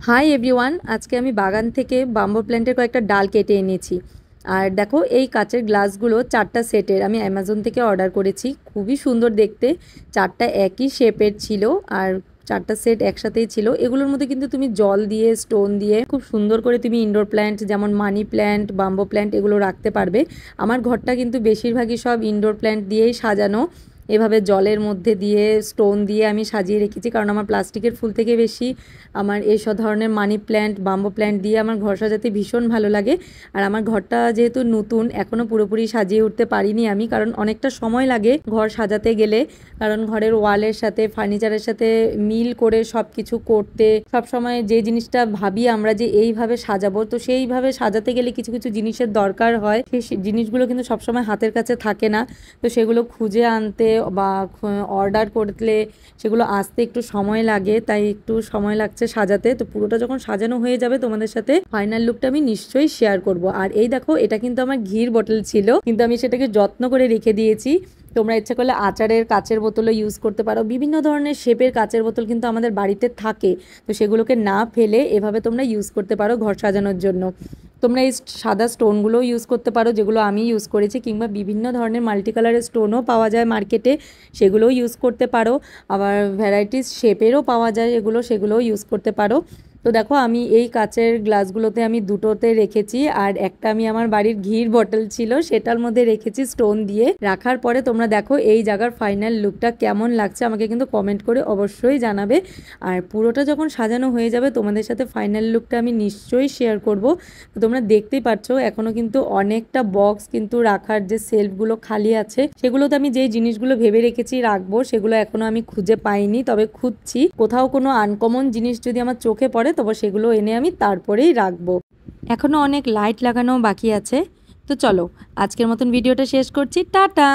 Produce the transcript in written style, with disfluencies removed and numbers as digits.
Hi everyone, আজকে আমি বাগান থেকে বাম্বু প্ল্যান্টের কয়েকটা ডাল কেটে এনেছি। আর দেখো এই কাচের গ্লাসগুলো 4টা সেটের আমি অ্যামাজন থেকে অর্ডার করেছি। খুবই সুন্দর দেখতে, 4টা একই শেপের ছিল আর 4টা সেট একসাথেই ছিল। এগুলোর মধ্যে কিন্তু তুমি জল দিয়ে, স্টোন দিয়ে খুব সুন্দর করে তুমি ইনডোর প্ল্যান্ট যেমন মানি প্ল্যান্ট, বাম্বু প্ল্যান্ট এগুলো রাখতে পারবে। আমার ঘরটা কিন্তু বেশিরভাগই সব ইনডোর প্ল্যান্ট দিয়েই সাজানো। এভাবে জলের মধ্যে দিয়ে, স্টোন দিয়ে আমি সাজিয়ে রেখেছি, কারণ আমার প্লাস্টিকের ফুল থেকে বেশি আমার এইসব ধরনের মানি প্ল্যান্ট, বাম্বু প্ল্যান্ট দিয়ে আমার ঘর সাজাতে ভীষণ ভালো লাগে। আর আমার ঘরটা যেহেতু নতুন, এখনও পুরোপুরি সাজিয়ে উঠতে পারিনি আমি, কারণ অনেকটা সময় লাগে ঘর সাজাতে গেলে। কারণ ঘরের ওয়ালের সাথে, ফার্নিচারের সাথে মিল করে সব কিছু করতে, সব সময় যে জিনিসটা ভাবি আমরা যে এইভাবে সাজাবো, তো সেইভাবে সাজাতে গেলে কিছু কিছু জিনিসের দরকার হয়। সেই জিনিসগুলো কিন্তু সবসময় হাতের কাছে থাকে না, তো সেগুলো খুঁজে আনতে বা অর্ডার করলে সেগুলো আসতে একটু সময় লাগে, তাই একটু সময় লাগছে সাজাতে। তো পুরোটা যখন সাজানো হয়ে যাবে তোমাদের সাথে ফাইনাল লুকটা আমি নিশ্চয়ই শেয়ার করব। আর এই দেখো, এটা কিন্তু আমার ঘির বোতল ছিল, কিন্তু আমি সেটাকে যত্ন করে রেখে দিয়েছি। তোমরা ইচ্ছা করলে আচারের কাচের বোতলও ইউজ করতে পারো। বিভিন্ন ধরনের শেপের কাচের বোতল কিন্তু আমাদের বাড়িতে থাকে, তো সেগুলোকে না ফেলে এভাবে তোমরা ইউজ করতে পারো ঘর সাজানোর জন্য। তোমরা এই সাদা স্টোনগুলোও ইউজ করতে পারো, যেগুলো আমি ইউজ করেছি, কিংবা বিভিন্ন ধরনের মাল্টি কালারের স্টোনও পাওয়া যায় মার্কেটে, সেগুলোও ইউজ করতে পারো। আবার ভ্যারাইটিস শেপেরও পাওয়া যায় সেগুলোও ইউজ করতে পারো। তো দেখো, আমি এই কাচের গ্লাসগুলোতে আমি দুটোতে রেখেছি, আর একটা আমি আমার বাড়ির ঘির বটল ছিল সেটার মধ্যে রেখেছি স্টোন দিয়ে। রাখার পরে তোমরা দেখো এই জায়গার ফাইনাল লুকটা কেমন লাগছে আমাকে কিন্তু কমেন্ট করে অবশ্যই জানাবে। আর পুরোটা যখন সাজানো হয়ে যাবে তোমাদের সাথে ফাইনাল লুকটা আমি নিশ্চয়ই শেয়ার করব। তো তোমরা দেখতেই পাচ্ছ এখনও কিন্তু অনেকটা বক্স কিন্তু রাখার যে সেলফগুলো খালি আছে, সেগুলোতে আমি যেই জিনিসগুলো ভেবে রেখেছি রাখবো সেগুলো এখনো আমি খুঁজে পাইনি, তবে খুঁজছি। কোথাও কোনো আনকমন জিনিস যদি আমার চোখে পড়ে তবে সেগুলো এনে আমি তারপরেই রাখবো। এখনো অনেক লাইট লাগানো বাকি আছে। তো চলো, আজকের মতন ভিডিওটা শেষ করছি। টাটা।